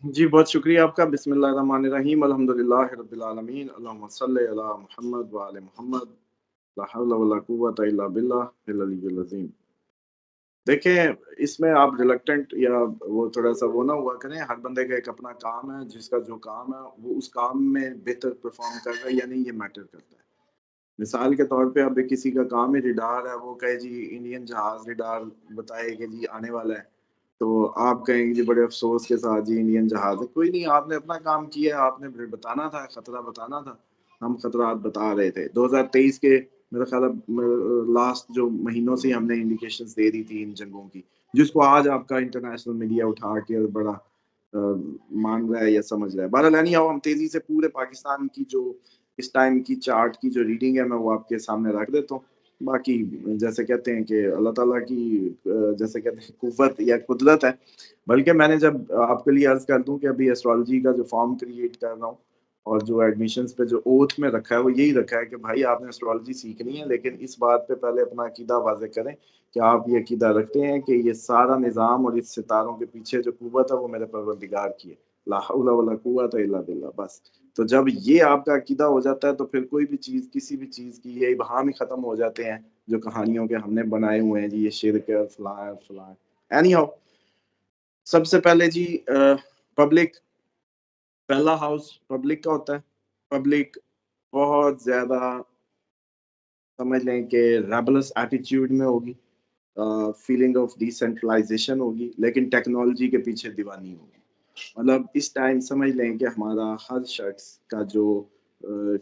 जी, बहुत शुक्रिया आपका। बिस्मिल्लाहिर्रहमानिर्रहीम, अल्हम्दुलिल्लाहि रब्बिल आलमीन, अल्लाहुम्मा सल्लि अला मुहम्मद व आले मुहम्मद, ला हौला वला कुव्वता इल्ला बिल्लाहिल अलिय्यिल अज़ीम। देखें, इसमें आप रिलक्टेंट या वो थोड़ा-सा वो ना हुआ करें, हर बंदे का एक अपना काम है, जिसका जो काम है, वो उस काम में बेहतर परफ़ॉर्म कर रहा है या नहीं, ये मैटर करता है। मिसाल के तौर पे अब किसी का काम ही रडार है, वो कहे जी इंडियन जहाज़ रडार बताए कि जी आने वाला है। तो आप कहेंगे जी बड़े अफ़सोस के साथ जी इंडियन जहाज़ है। कोई नहीं, आपने अपना काम किया है, आपने बताना था, खतरा बताना था। हम खतरात बता रहे थे। 2023 के मेरा ख़्याल है लास्ट जो महीनों से हमने इंडिकेशंस दे दी थी इन जंगों की, जिसको आज आपका इंटरनेशनल मीडिया उठा के बड़ा मान रहा है या समझ रहा है। बहरहाल एनी हाउ हम तेज़ी से पूरे पाकिस्तान की जो इस टाइम की चार्ट की जो रीडिंग है, मैं वो आपके सामने रख देता हूँ। बाकी जैसे कहते हैं कि अल्लाह ताला की जैसे कहते हैं कुव्वत या कुदरत है। बल्कि मैंने जब आपके लिए अर्ज़ कर दूँ कि अभी एस्ट्रोलॉजी का जो फ़ॉर्म क्रिएट कर रहा हूँ और जो एडमिशन्स पे जो ओथ में रखा है, वो यही रखा है कि भाई आपने एस्ट्रोलॉजी सीखनी है, लेकिन इस बात पे पहले अपना अकीदा वाज़ेह करें कि आप ये अकीदा रखते हैं कि ये सारा निज़ाम और इस सितारों के पीछे जो कुव्वत है, वो मेरे परवरदिगार की है। ला हौला वला कुव्वता इल्ला बिल्लाह बस। तो जब ये आपका अकीदा हो जाता है, तो फिर कोई भी चीज़, किसी भी चीज़ की ये इबहाम ही खत्म हो जाते हैं, जो कहानियों के हमने बनाए हुए हैं जी, ये शिर्क है, फलाँ है, फलाँ है। एनी हाउ सबसे पहले जी पब्लिक पहला हाउस पब्लिक का होता है। पब्लिक बहुत ज़्यादा समझ लें कि रेबेलस एटीट्यूड में होगी। फीलिंग ऑफ डिसेंट्रलाइज़ेशन होगी, लेकिन टेक्नोलॉजी के पीछे दीवानी होगी। मतलब इस टाइम समझ लें कि हमारा हर शख्स का जो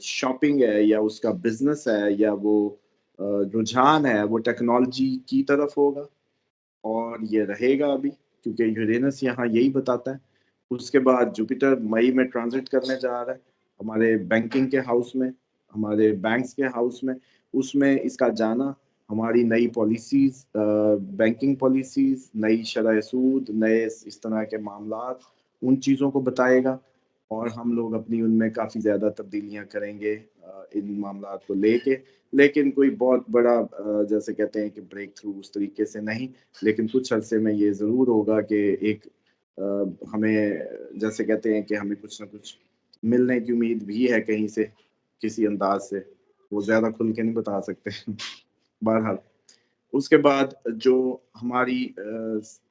शॉपिंग है या उसका बिज़नेस है या वो अ, रुझान है, वो टेक्नोलॉजी की तरफ होगा और ये रहेगा अभी, क्योंकि यूरेनस यहाँ यही बताता है। उसके बाद जुपिटर मई में ट्रांज़िट करने जा रहा है, हमारे बैंकिंग के हाउस में, हमारे बैंक्स के हाउस में। उसमें इसका जाना हमारी नई पॉलिसीज़ बैंकिंग पॉलिसीज़, नई शरह सूद, नए इस तरह के मामलात, उन चीज़ों को बताएगा और हम लोग अपनी उनमें काफ़ी ज़्यादा तब्दीलियाँ करेंगे इन मामलात को लेके। लेकिन कोई बहुत बड़ा जैसे कहते हैं कि ब्रेक थ्रू उस तरीके से नहीं, लेकिन कुछ अरसे में ये ज़रूर होगा कि एक हमें जैसे कहते हैं कि हमें कुछ न कुछ मिलने की उम्मीद भी है कहीं से, किसी अंदाज़ से। वो ज़्यादा खुल के नहीं बता सकते। बहरहाल, उसके बाद जो हमारी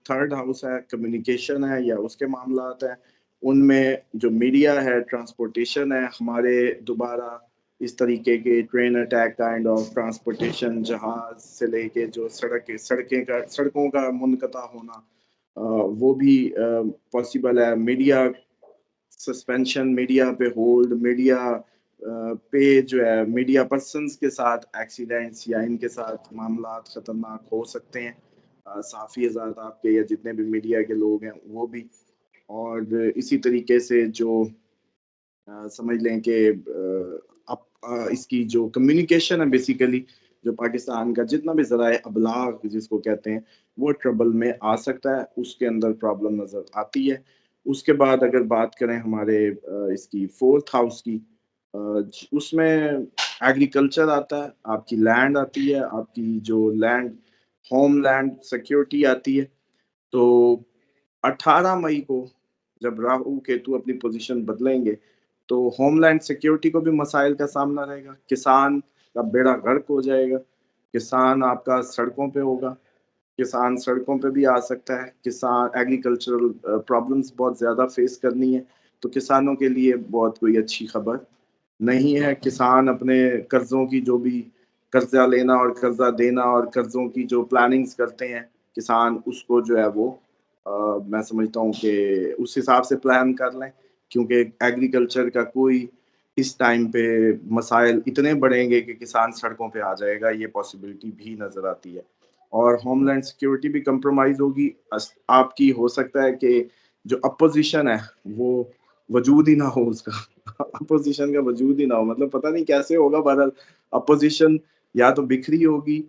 थर्ड हाउस है, कम्युनिकेशन है या उसके मामलात हैं, उनमें जो मीडिया है, ट्रांसपोर्टेशन है, हमारे दोबारा इस तरीके के train attack kind of transportation, जहाज़ से लेके जो सड़कों का मुनक़ता होना वो भी पॉसिबल है। मीडिया सस्पेंशन, मीडिया पे होल्ड, मीडिया पे जो है मीडिया पर्सन्स के साथ एक्सीडेंट्स या इनके साथ मामलात खतरनाक हो सकते हैं। सहाफ़ी हज़रात आपके या जितने भी मीडिया के लोग हैं वो भी। और इसी तरीके से जो समझ लें कि इसकी जो कम्युनिकेशन है बेसिकली, जो पाकिस्तान का जितना भी ज़राए अबलाग जिसको कहते हैं, वो ट्रबल में आ सकता है, उसके अंदर प्रॉब्लम नज़र आती है। उसके बाद अगर बात करें हमारे इसकी 4th हाउस की, उसमें एग्रीकल्चर आता है, आपकी लैंड आती है, आपकी जो लैंड होमलैंड सिक्योरिटी आती है। तो 18 मई को जब राहु केतु अपनी पोज़ीशन बदलेंगे, तो होमलैंड सिक्योरिटी को भी मसाइल का सामना रहेगा। किसान का बेड़ा गर्क हो जाएगा, किसान आपका सड़कों पे होगा, किसान सड़कों पे भी आ सकता है, किसान एग्रीकल्चरल प्रॉब्लम्स बहुत ज़्यादा फ़ेस करनी है, तो किसानों के लिए बहुत कोई अच्छी खबर नहीं है। किसान अपने कर्ज़ों की जो भी कर्ज़ा लेना और कर्ज़ा देना और कर्ज़ों की जो प्लानिंग्स करते हैं, किसान उसको जो है वो मैं समझता हूँ कि उस हिसाब से प्लान कर लें, क्योंकि एग्रीकल्चर का कोई इस टाइम पे मसाइल इतने बढ़ेंगे कि किसान सड़कों पे आ जाएगा, ये पॉसिबिलिटी भी नज़र आती है। और होमलैंड सिक्योरिटी भी कंप्रोमाइज़ होगी। आपकी हो सकता है कि जो अपोज़िशन है, वो वजूद ही ना हो उसका। अपोज़िशन का वजूद ही ना हो, मतलब पता नहीं कैसे होगा। बहरहाल अपोज़िशन या तो बिखरी होगी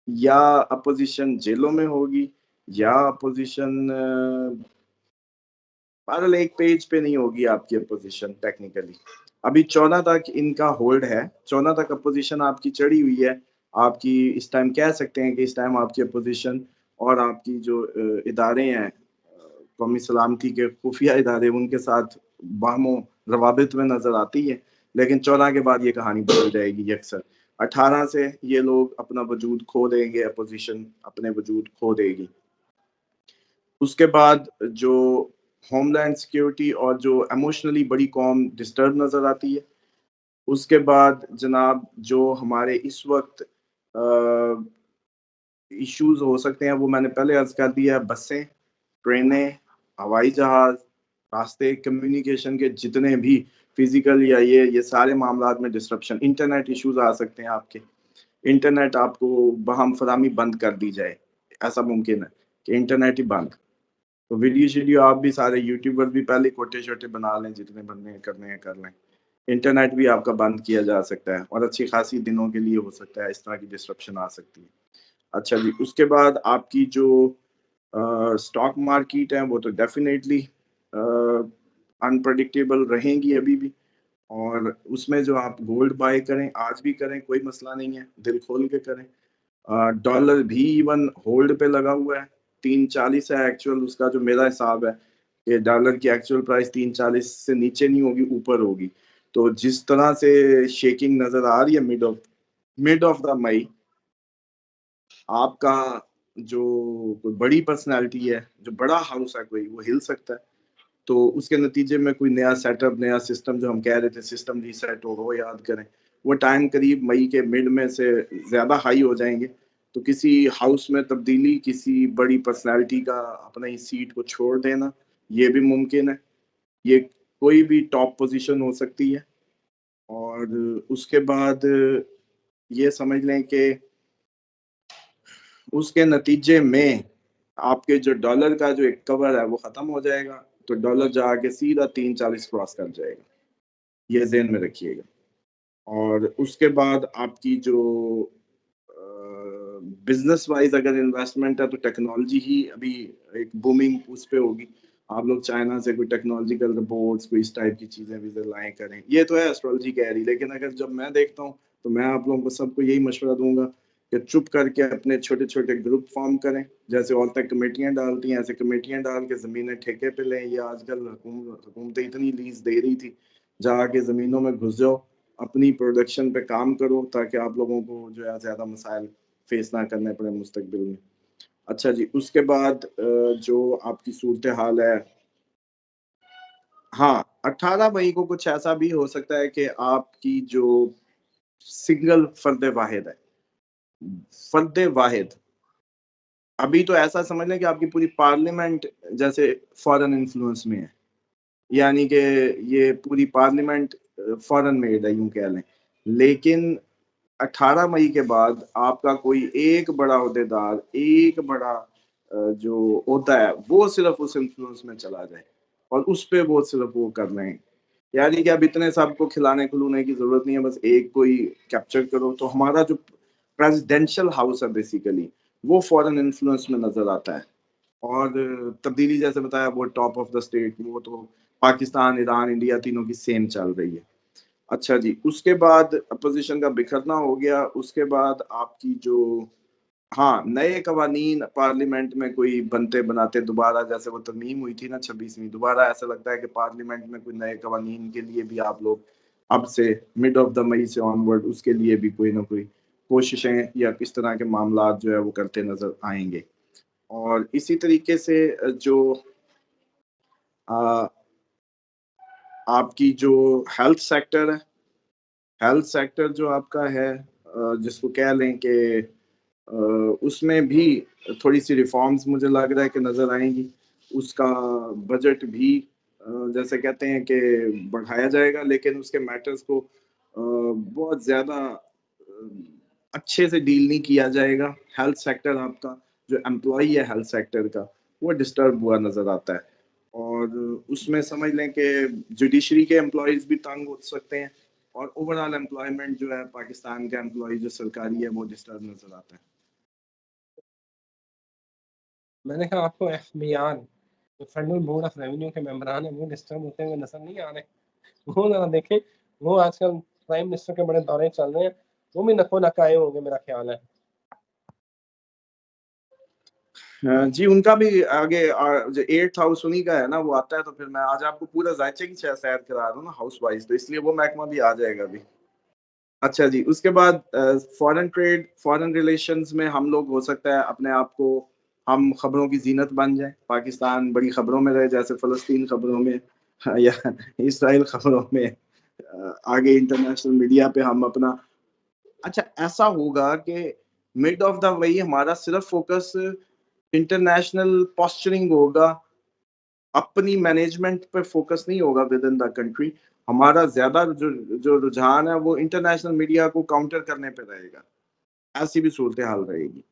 या अपोज़िशन जेलों में होगी या अपोज़िशन बहरहाल एक पेज पे नहीं होगी आपकी अपोज़िशन टेक्निकली। अभी 14 तक इनका होल्ड है, 14 तक अपोज़िशन आपकी चढ़ी हुई है। आपकी इस टाइम कह सकते हैं कि इस टाइम आपकी अपोज़िशन और आपकी जो इदारे हैं कौमी सलामती के खुफिया इदारे उनके साथ बाहमो रवाबित में नज़र आती है, लेकिन 14 के बाद ये कहानी बदल जाएगी यकसर। 18 से ये लोग अपना वजूद खो देंगे, अपोजिशन अपने वजूद खो देगी। उसके बाद जो होमलैंड सिक्योरिटी और जो इमोशनली बड़ी कौम डिस्टर्ब नज़र आती है। उसके बाद जनाब जो हमारे इस वक्त इश्यूज हो सकते हैं वो मैंने पहले अर्ज कर दिया, बसें, ट्रेनें, हवाई जहाज, रास्ते, कम्युनिकेशन के जितने भी फिजिकल या ये सारे मामलात में डिस्ट्रप्शन, इंटरनेट इश्यूज आ सकते हैं आपके। इंटरनेट आपको बहम फरामी बंद कर दी जाए, ऐसा मुमकिन है कि इंटरनेट ही बंद। तो वीडियो शीडियो आप भी सारे यूट्यूबर भी पहले कोटे शोटे बना लें, जितने बनने हैं करने हैं कर लें। इंटरनेट भी आपका बंद किया जा सकता है और अच्छी खासी दिनों के लिए हो सकता है, इस तरह की डिस्ट्रप्शन आ सकती है। अच्छा जी, उसके बाद आपकी जो स्टॉक मार्केट है वो तो डेफिनेटली अनप्रडिक्टेबल रहेंगी अभी भी, और उसमें जो आप गोल्ड बाय करें आज भी करें, कोई मसला नहीं है, दिल खोल के करें। डॉलर भी इवन होल्ड पे लगा हुआ है, 3.40 है एक्चुअल उसका, जो मेरा हिसाब है कि डॉलर की एक्चुअल प्राइस 3.40 से नीचे नहीं होगी, ऊपर होगी। तो जिस तरह से शेकिंग नजर आ रही है मिड ऑफ द मई, आपका जो कोई बड़ी पर्सनैलिटी है, जो बड़ा हाउस है कोई, वो हिल सकता है। तो उसके नतीजे में कोई नया सेटअप, नया सिस्टम, जो हम कह रहे थे सिस्टम रीसेट हो, वो याद करें। वो टाइम करीब मई के मिड में से ज़्यादा हाई हो जाएंगे। तो किसी हाउस में तब्दीली, किसी बड़ी पर्सनैलिटी का अपनी सीट को छोड़ देना, ये भी मुमकिन है। ये कोई भी टॉप पोजीशन हो सकती है। और उसके बाद ये समझ लें कि उसके नतीजे में आपके जो डॉलर का जो एक कवर है वो ख़त्म हो जाएगा, तो डॉलर जाके सीधा 3.40 क्रॉस कर जाएगा, ये ज़हन में रखिएगा। और उसके बाद आपकी जो बिजनेस वाइज अगर इन्वेस्टमेंट है तो टेक्नोलॉजी ही अभी एक बूमिंग उस पे होगी। आप लोग चाइना से कोई टेक्नोलॉजिकल रिपोर्ट्स, कोई इस टाइप की चीज़ें विज़िट लाएँ करें, ये तो है एस्ट्रोलॉजी कह रही, लेकिन अगर जब मैं देखता हूँ तो मैं आप लोगों को सबको यही मशवरा दूंगा कि चुप करके अपने छोटे छोटे ग्रुप फॉर्म करें, जैसे और तक कमेटियाँ डालती हैं ऐसे कमेटियाँ डाल के ज़मीनें ठेके पे लें। ये आजकल हुकूमतें इतनी लीज दे रही थी, जाके ज़मीनों में घुस जाओ, अपनी प्रोडक्शन पे काम करो, ताकि आप लोगों को जो है ज़्यादा मसाइल फेस ना करने पड़े मुस्तकबिल में। अच्छा जी, उसके बाद जो आपकी सूरत हाल है, हाँ, 18 मई को कुछ ऐसा भी हो सकता है कि आपकी जो सिंगल फर्द वाहिद है, फर्द वाहिद, अभी तो ऐसा समझ लें कि आपकी पूरी पार्लियामेंट जैसे फॉरेन इन्फ्लुएंस में है, यानी कि ये पूरी पार्लियामेंट फॉरेन मेड है, यूं कह लें। लेकिन 18 मई के बाद आपका कोई एक बड़ा ओहदेदार, एक बड़ा जो होता है, वो सिर्फ उस इन्फ्लुएंस में चला जाए और उस पे वो सिर्फ वो कर रहे हैं। यानी कि अब इतने सबको खिलाने खिलूने की जरूरत नहीं है, बस एक कोई कैप्चर करो। तो हमारा जो प्रेसिडेंशियल हाउस है बेसिकली, वो फॉरेन इन्फ्लुएंस में नजर आता है। और तब्दीली जैसे बताया वो टॉप ऑफ द स्टेट, वो तो पाकिस्तान, ईरान, इंडिया तीनों की सेम चल रही है। अच्छा जी, उसके बाद अपोजिशन का बिखरना हो गया। उसके बाद आपकी जो, हाँ, नए कवानीन पार्लियामेंट में कोई बनते बनाते दोबारा, जैसे वो तरमीम हुई थी ना 26वीं, दोबारा ऐसा लगता है कि पार्लियामेंट में कोई नए कवानीन के लिए भी आप लोग अब से मिड ऑफ द मई से ऑनवर्ड उसके लिए भी कोई ना कोई कोशिशें या किस तरह के मामला जो है वो करते नजर आएंगे। और इसी तरीके से जो आ, आपकी जो हेल्थ सेक्टर है, हेल्थ सेक्टर जो आपका है, जिसको कह लें कि उसमें भी थोड़ी सी रिफॉर्म्स मुझे लग रहा है कि नज़र आएंगी। उसका बजट भी जैसे कहते हैं कि बढ़ाया जाएगा, लेकिन उसके मैटर्स को बहुत ज़्यादा अच्छे से डील नहीं किया जाएगा। हेल्थ सेक्टर आपका जो एम्प्लॉई है हेल्थ सेक्टर का, वो डिस्टर्ब हुआ नज़र आता है। और उसमें समझ लें कि जुडिशरी के एम्प्लॉयज़ भी तंग हो सकते हैं, और ओवरऑल एम्प्लॉयमेंट जो है पाकिस्तान का एम्प्लॉय जो सरकारी है वो डिस्टर्ब नज़र आता है। मैंने कहा आपको एफबीआर, जो फेडरल बोर्ड ऑफ रेवेन्यू के मेंबरान है, वो डिस्टर्ब होते हुए नजर नहीं आ रहे। वो जरा देखें, वो आजकल प्राइम मिनिस्टर के बड़े दौरे चल रहे हैं, वो भी नको नकाए होंगे मेरा ख्याल है। जी, उनका भी आगे जो 8th हाउस उन्हीं का है ना, वो आता है, तो फिर मैं आज आपको पूरा ज़ायचे की सैर करा रहा हूँ ना हाउस वाइज़, तो इसलिए वो महकमा भी आ जाएगा अभी। अच्छा जी, उसके बाद फ़ॉरेन ट्रेड, फ़ॉरेन रिलेशंस में हम लोग हो सकता है अपने आप को हम खबरों की ज़ीनत बन जाएँ, पाकिस्तान बड़ी खबरों में रहे, जैसे फ़लस्तीन खबरों में या इसराइल खबरों में, आगे इंटरनेशनल मीडिया पे हम अपना, अच्छा ऐसा होगा कि मिड ऑफ द वे हमारा सिर्फ फ़ोकस इंटरनेशनल पोस्चरिंग होगा, अपनी मैनेजमेंट पे फ़ोकस नहीं होगा विद इन द कंट्री। हमारा ज़्यादा जो जो रुझान है वो इंटरनेशनल मीडिया को काउंटर करने पे रहेगा। ऐसी भी सूरत-ए-हाल रहेगी।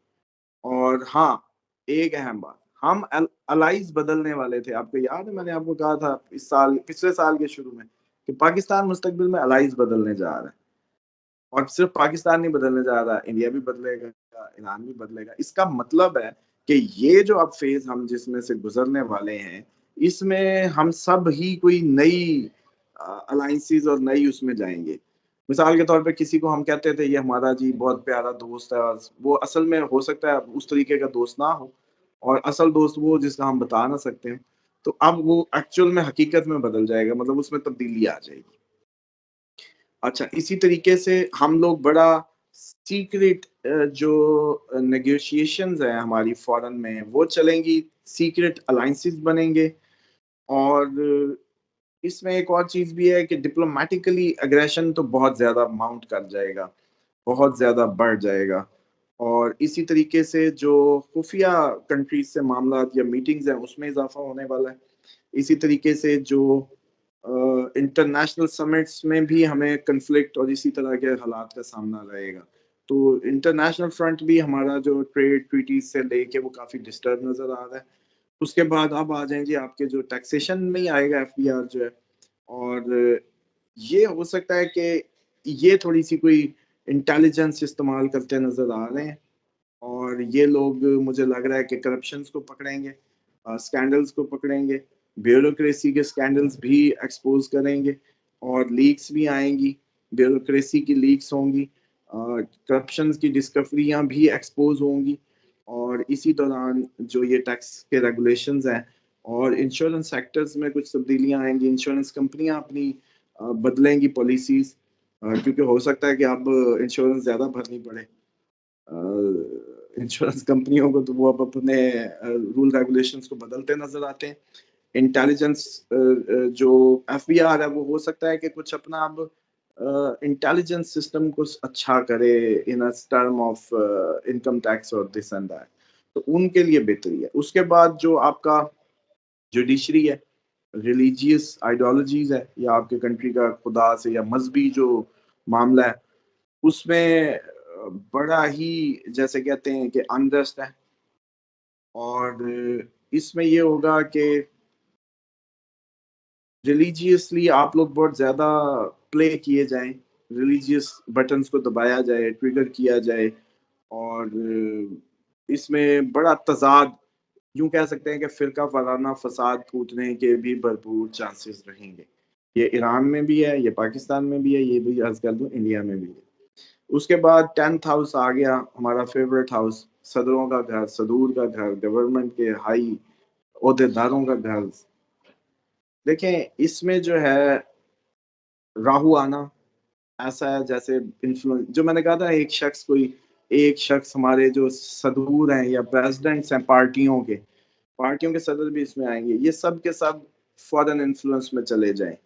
और हाँ, एक अहम बात, हम अलाइज़ बदलने वाले थे। आपको याद है मैंने आपको कहा था इस साल, पिछले साल के शुरू में, कि पाकिस्तान मुस्तकबिल में अलाइज़ बदलने जा रहा है। और सिर्फ पाकिस्तान नहीं बदलने जा रहा, इंडिया भी बदलेगा, ईरान भी बदलेगा। इसका मतलब है कि ये जो अब फ़ेज़ हम जिसमें से गुज़रने वाले हैं, इसमें हम सब ही कोई नई अलायंसेज़ और नई उसमें जाएँगे। मिसाल के तौर पे किसी को हम कहते थे ये हमारा जी बहुत प्यारा दोस्त है, और वो असल में हो सकता है उस तरीके का दोस्त ना हो, और असल दोस्त वो जिसका हम बता ना सकते हैं। तो अब वो एक्चुअल में हकीकत में बदल जाएगा, मतलब उसमें तब्दीली आ जाएगी। अच्छा, इसी तरीके से हम लोग बड़ा सीक्रेट जो नेगोशिएशंस हैं हमारी फ़ॉरेन में, वो चलेंगी, सीक्रेट अलायंसेस बनेंगे, और इसमें एक और चीज़ भी है कि डिप्लोमैटिकली एग्रेशन तो बहुत ज़्यादा माउंट कर जाएगा, बहुत ज़्यादा बढ़ जाएगा। और इसी तरीके से जो खुफ़िया कंट्रीज़ से मामलात या मीटिंग्स हैं, उसमें इज़ाफ़ा होने वाला है। इसी तरीके से जो इंटरनेशनल समिट्स में भी हमें कॉन्फ्लिक्ट और इसी तरह के हालात का सामना रहेगा। तो इंटरनेशनल फ्रंट भी हमारा जो ट्रेड ट्रीटीज़ से लेके वो काफ़ी डिस्टर्ब नज़र आ रहा है। उसके बाद अब आ जाएँ जी आपके जो टैक्सेशन में ही आएगा एफडीआर जो है, और ये हो सकता है कि ये थोड़ी-सी कोई इंटेलिजेंस इस्तेमाल करते नज़र आ रहे हैं, और ये लोग मुझे लग रहा है कि करप्शंस को पकड़ेंगे, स्कैंडल्स को पकड़ेंगे, ब्यूरोक्रेसी के स्कैंडल्स भी एक्सपोज़ करेंगे, और लीक्स भी आएँगी, ब्यूरोक्रेसी की लीक्स होंगी, करप्शंस की डिस्कवरियाँ भी एक्सपोज़ होंगी, और इसी दौरान जो ये टैक्स के रेगुलेशंस हैं, और इंश्योरेंस सेक्टर्स में कुछ तब्दीलियाँ आएँगी, इंश्योरेंस कंपनियाँ अपनी बदलेंगी पॉलिसीज़, क्योंकि हो सकता है कि अब इंश्योरेंस ज़्यादा भरनी पड़े। इंश्योरेंस कंपनियों को तो वो अब अपने रूल रेगुलेशंस को बदलते नज़र आते हैं। इंटेलिजेंस जो एफबीआर है वो हो सकता है कि कुछ अपना अब इंटेलिजेंस सिस्टम को अच्छा करे in a term of income tax और दिस एंड दैट। तो उनके लिए बेहतरी है। उसके बाद जो आपका जुडिशरी है, रिलीजियस आइडियोलॉजीज़ है, या आपके कंट्री का खुदा से या मज़हबी जो मामला है, उसमें बड़ा ही जैसे कहते हैं कि अनरेस्ट है, और इसमें ये होगा कि रिलीजियसली आप लोग बहुत ज़्यादा प्ले किए जाएँ, रिलीजियस बटन्स को दबाया जाए, ट्रिगर किया जाए, और इसमें बड़ा तज़ाद, यूँ कह सकते हैं कि फ़िरका वाराना फ़साद फूटने के भी भरपूर चांसेस रहेंगे। ये ईरान में भी है, ये पाकिस्तान में भी है, ये भी अर्ज़ कर दूँ इंडिया में भी है। उसके बाद 10th हाउस आ गया, हमारा फ़ेवरेट हाउस, सदरों का घर, सदूर का घर, गवर्नमेंट के हाई ओहदेदारों का घर। देखें, इसमें जो है राहु आना ऐसा है जैसे जो मैंने कहा था, एक शख्स हमारे जो सदूर हैं या प्रेसिडेंट्स हैं पार्टियों के सदर भी इसमें आएँगे। ये सब के सब फॉरेन इन्फ्लुएंस में चले जाएँ।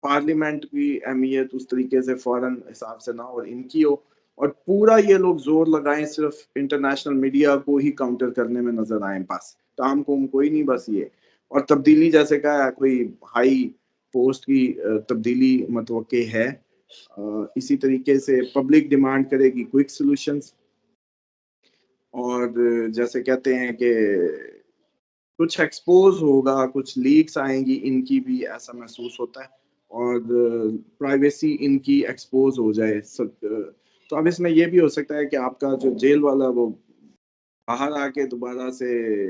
पार्लियामेंट की अहमियत उस तरीके से फॉरेन हिसाब से ना हो और इनकी हो, और पूरा ये लोग ज़ोर लगाएँ सिर्फ़ इंटरनेशनल मीडिया को ही काउंटर करने में नज़र आएँ बस। काम-कुम कोई नहीं, बस ये। और तब्दीली जैसे कहा, कोई हाई पोस्ट की तब्दीली मतवक्के है। इसी तरीके से पब्लिक डिमांड करेगी क्विक सॉल्यूशंस, और जैसे कहते हैं कि कुछ एक्सपोज़ होगा, कुछ लीक्स आएँगी इनकी भी, ऐसा महसूस होता है, और प्राइवेसी इनकी एक्सपोज़ हो जाए तो अब इसमें ये भी हो सकता है कि आपका जो जेल वाला वो बाहर आके दोबारा से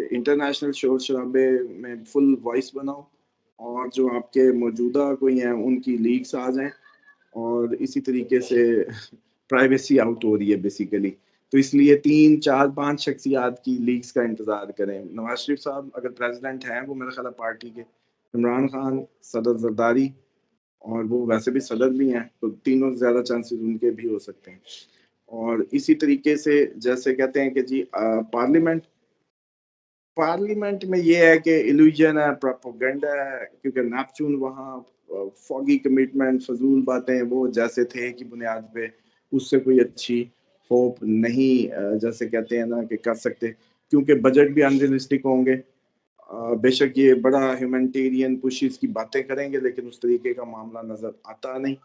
इंटरनेशनल शोर-शराबे में फुल वॉइस बनाओ, और जो आपके मौजूदा कोई हैं उनकी लीक्स आ जाएँ, और इसी तरीके से प्राइवेसी आउट हो रही है बेसिकली। तो इसलिए 3, 4, 5 शख्सियात की लीक्स का इंतजार करें। नवाज शरीफ साहब अगर प्रेसिडेंट हैं, वो मेरा ख्याल है पार्टी के, इमरान खान, सदर जरदारी, और वो वैसे भी सदर भी हैं, तो तीनों से ज़्यादा चांसेस उनके भी हो सकते हैं। और इसी तरीके से जैसे कहते हैं कि जी पार्लियामेंट में ये है कि इल्यूजन है, प्रोपेगेंडा है, क्योंकि नेपच्यून वहाँ फॉगी कमिटमेंट, फजूल बातें वो जैसे थे की बुनियाद पे उससे कोई अच्छी होप नहीं जैसे कहते हैं ना कि कर सकते, क्योंकि बजट भी अनरियलिस्टिक होंगे। बेशक ये बड़ा ह्यूमैनिटेरियन पुशेस की बातें करेंगे, लेकिन उस तरीके का मामला नजर आता नहीं,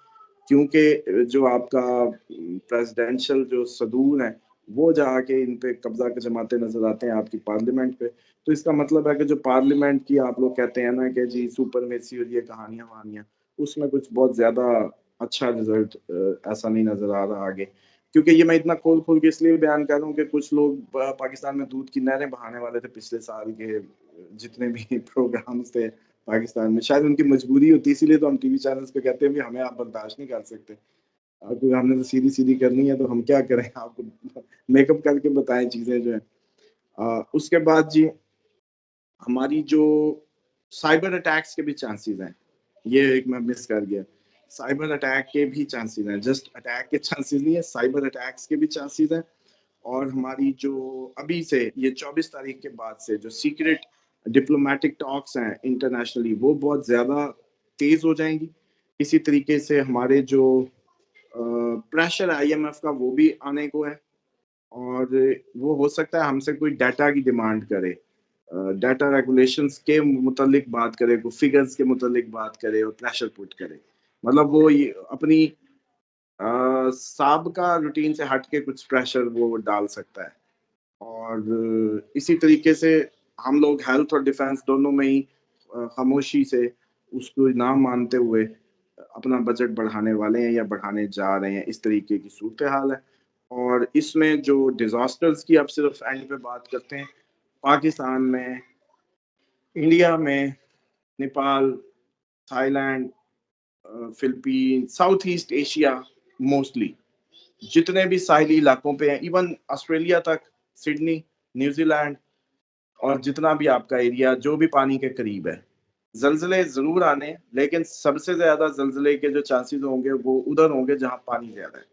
क्योंकि जो आपका प्रेसिडेंशियल जो सदूर है वो जाके इन पे कब्जा के जमाते नजर आते हैं आपकी पार्लियामेंट पे। तो इसका मतलब है कि जो पार्लियामेंट की आप लोग कहते हैं ना कि जी सुपरमेसी और ये कहानियां वहानियां, उसमें कुछ बहुत ज्यादा अच्छा रिजल्ट ऐसा नहीं नजर आ रहा आगे। क्योंकि ये मैं इतना खोल खोल के इसलिए बयान कर रहा हूँ कि कुछ लोग पाकिस्तान में दूध की नहरें बहाने वाले थे पिछले साल के जितने भी प्रोग्राम्स थे पाकिस्तान में, शायद उनकी मजबूरी होती, इसीलिए तो हम टीवी चैनल्स पे कहते हैं भी हमें आप बर्दाश्त नहीं कर सकते, क्योंकि हमने तो सीधी सीधी करनी है, तो हम क्या करें, आपको मेकअप करके बताएं चीजें जो है। उसके बाद जी हमारी जो साइबर अटैक्स के भी चांसेस हैं, ये एक मैं मिस कर गया, साइबर अटैक के भी चांसेस हैं, जस्ट अटैक के चांसेस नहीं है, साइबर अटैक्स के भी चांसेस हैं। और हमारी जो अभी से ये 24 तारीख के बाद से जो सीक्रेट डिप्लोमेटिक टॉक्स हैं इंटरनेशनली, वो बहुत ज़्यादा तेज़ हो जाएंगी। इसी तरीके से हमारे जो प्रेशर आईएमएफ का वो भी आने को है, और वो हो सकता है हमसे कोई डाटा की डिमांड करे, डाटा रेगुलेशंस के मुतालिक बात करे, को फिगर्स के मुतालिक बात करे और प्रेशर पुट करे। मतलब वो ये अपनी साबका रूटीन से हट के कुछ प्रेशर वो डाल सकता है। और इसी तरीके से हम लोग हेल्थ और डिफेंस दोनों में ही खामोशी से उसको ना मानते हुए अपना बजट बढ़ाने वाले हैं या बढ़ाने जा रहे हैं, इस तरीके की सूरत हाल है। और इसमें जो डिजास्टर्स की आप सिर्फ एंड पे बात करते हैं, पाकिस्तान में, इंडिया में, Nepal, Thailand, Philippine, south east Asia mostly जितने भी साहिली इलाकों पे हैं, इवन ऑस्ट्रेलिया तक, सिडनी, न्यूजीलैंड, और जितना भी आपका एरिया जो भी पानी के करीब है, जल्जले जरूर आने, लेकिन सबसे ज्यादा जल्जले के जो चांसेस होंगे वो उधर होंगे जहां पानी ज्यादा है।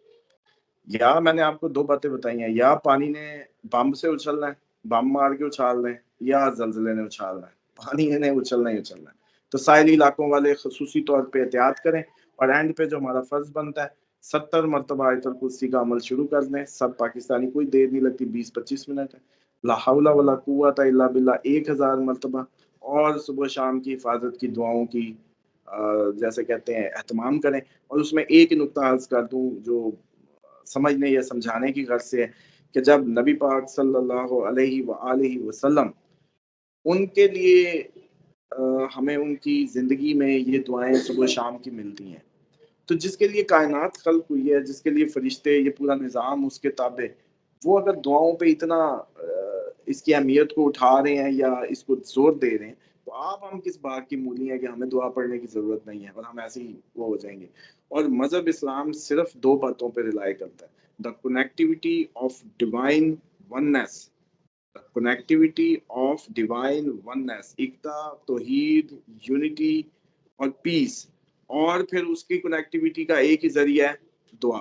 या मैंने आपको दो बातें बताई हैं, या पानी ने बम से उछलना है, बम मार के उछाल रहे हैं, या जल्जले ने उछालना है, पानी ने उछलना ही उछलना है। तो साहिली इलाकों वाले खसूसी तौर पे एहतियात करें, और एंड पे जो हमारा फर्ज बनता है 70 मरतबा आयतुल कुर्सी का अमल शुरू कर दें सब पाकिस्तानी, कोई देर नहीं लगती, 20-25 मिनट है। ला हौला वला कुव्वता इल्ला बिल्लाह 1000 मरतबा, और सुबह शाम की हिफाजत की दुआओं की जैसे कहते हैं एहतमाम करें। और उसमें एक नुक्ता अर्ज कर दूं जो समझने या समझाने की गर्ज से है, कि जब नबी पाक सल्लल्लाहु अलैहि वसल्लम, उनके लिए हमें उनकी जिंदगी में ये दुआएं सुबह शाम की मिलती हैं, तो जिसके लिए कायनात खल्क हुई है, जिसके लिए फरिश्ते, ये पूरा निज़ाम उसके ताबे, वो अगर दुआओं पे इतना इसकी अहमियत को उठा रहे हैं या इसको जोर दे रहे हैं, तो आप हम किस बात की मूली है कि हमें दुआ पढ़ने की ज़रूरत नहीं है और हम ऐसे ही वो हो जाएंगे। और मज़हब इस्लाम सिर्फ दो बातों पे रिलाई करता है, the connectivity of divine oneness, connectivity of divine oneness, एकता, तौहीद, यूनिटी और पीस, और फिर उसकी कनेक्टिविटी का एक ही जरिया है दुआ।